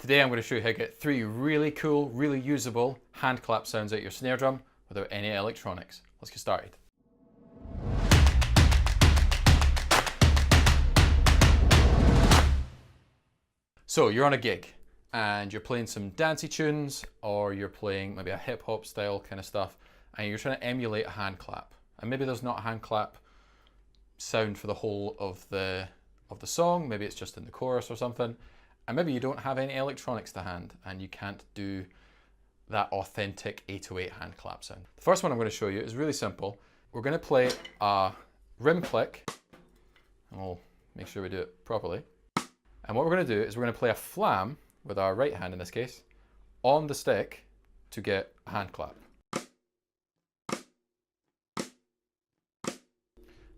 Today I'm going to show you how to get 3 really cool, really usable hand clap sounds out your snare drum without any electronics. Let's get started. So you're on a gig and you're playing some dancey tunes, or you're playing maybe a hip hop style kind of stuff, and you're trying to emulate a hand clap. And maybe there's not a hand clap sound for the whole of the song, maybe it's just in the chorus or something. And maybe you don't have any electronics to hand and you can't do that authentic 808 hand clap sound. The first one I'm going to show you is really simple. We're going to play a rim click, and we'll make sure we do it properly. And what we're going to do is we're going to play a flam with our right hand in this case on the stick to get a hand clap.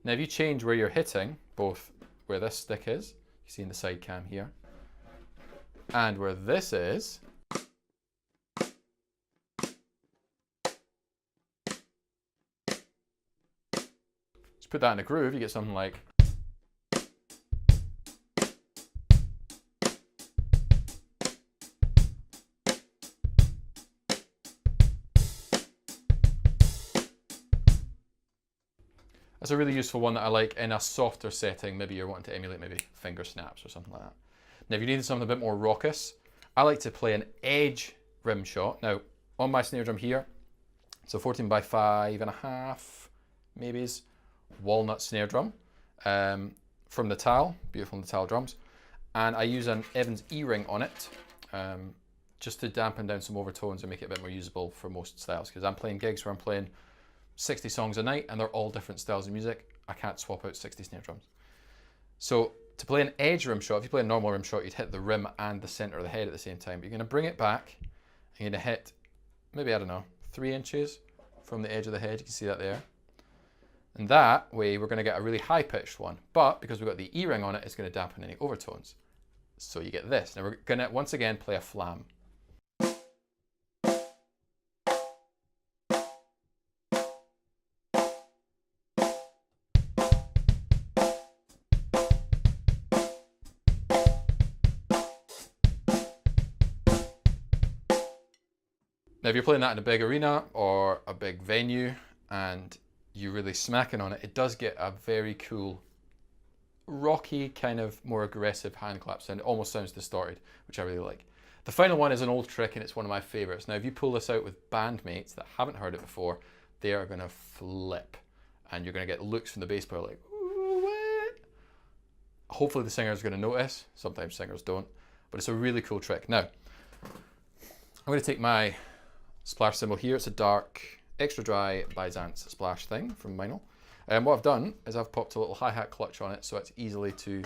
Now if you change where you're hitting, both where this stick is, you see in the side cam here, and where this is, just put that in a groove, you get something like. That's a really useful one that I like in a softer setting. Maybe you're wanting to emulate maybe finger snaps or something like that. Now if you need something a bit more raucous, I like to play an edge rim shot. Now on my snare drum here, it's a 14 by 5.5 maybe is walnut snare drum from Natal, beautiful Natal drums. And I use an Evans E-ring on it just to dampen down some overtones and make it a bit more usable for most styles. Because I'm playing gigs where I'm playing 60 songs a night and they're all different styles of music. I can't swap out 60 snare drums. So to play an edge rim shot, if you play a normal rim shot, you'd hit the rim and the center of the head at the same time. But you're going to bring it back and you're going to hit maybe, I don't know, 3 inches from the edge of the head. You can see that there. And that way we're going to get a really high pitched one. But because we've got the E-ring on it, it's going to dampen any overtones. So you get this. Now we're going to once again play a flam. Now if you're playing that in a big arena or a big venue and you're really smacking on it, it does get a very cool, rocky, kind of more aggressive hand clap sound. It almost sounds distorted, which I really like. The final one is an old trick and it's one of my favorites. Now if you pull this out with bandmates that haven't heard it before, they are going to flip. And you're going to get looks from the bass player like, ooh, what? Hopefully the singer is going to notice. Sometimes singers don't. But it's a really cool trick. Now, I'm going to take my splash cymbal here. It's a dark, extra dry Byzance splash thing from Vinyl. And what I've done is I've popped a little hi-hat clutch on it so it's easily to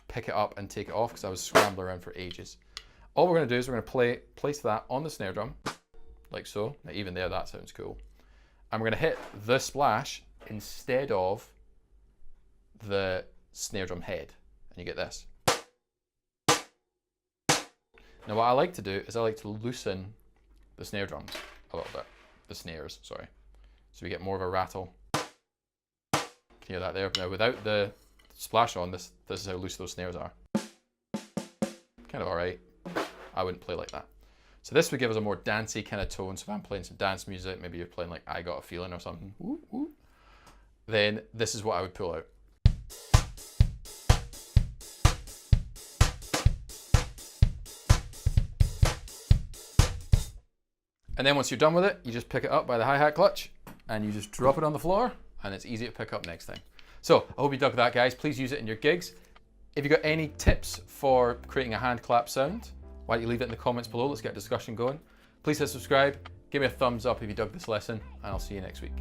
pick it up and take it off because I was scrambling around for ages. All we're going to do is we're going to place that on the snare drum, like so. Now even there, that sounds cool. And we're going to hit the splash instead of the snare drum head. And you get this. Now what I like to do is I like to loosen the snare drums a little bit. The snares, sorry. So we get more of a rattle. You can hear that there. Now without the splash on, this is how loose those snares are. Kind of alright. I wouldn't play like that. So this would give us a more dancey kind of tone. So if I'm playing some dance music, maybe you're playing like I Got a Feeling or something, woo, woo, then this is what I would pull out. And then once you're done with it, you just pick it up by the hi-hat clutch and you just drop it on the floor and it's easy to pick up next time. So I hope you dug that, guys. Please use it in your gigs. If you've got any tips for creating a hand clap sound, why don't you leave it in the comments below? Let's get a discussion going. Please hit subscribe. Give me a thumbs up if you dug this lesson, and I'll see you next week.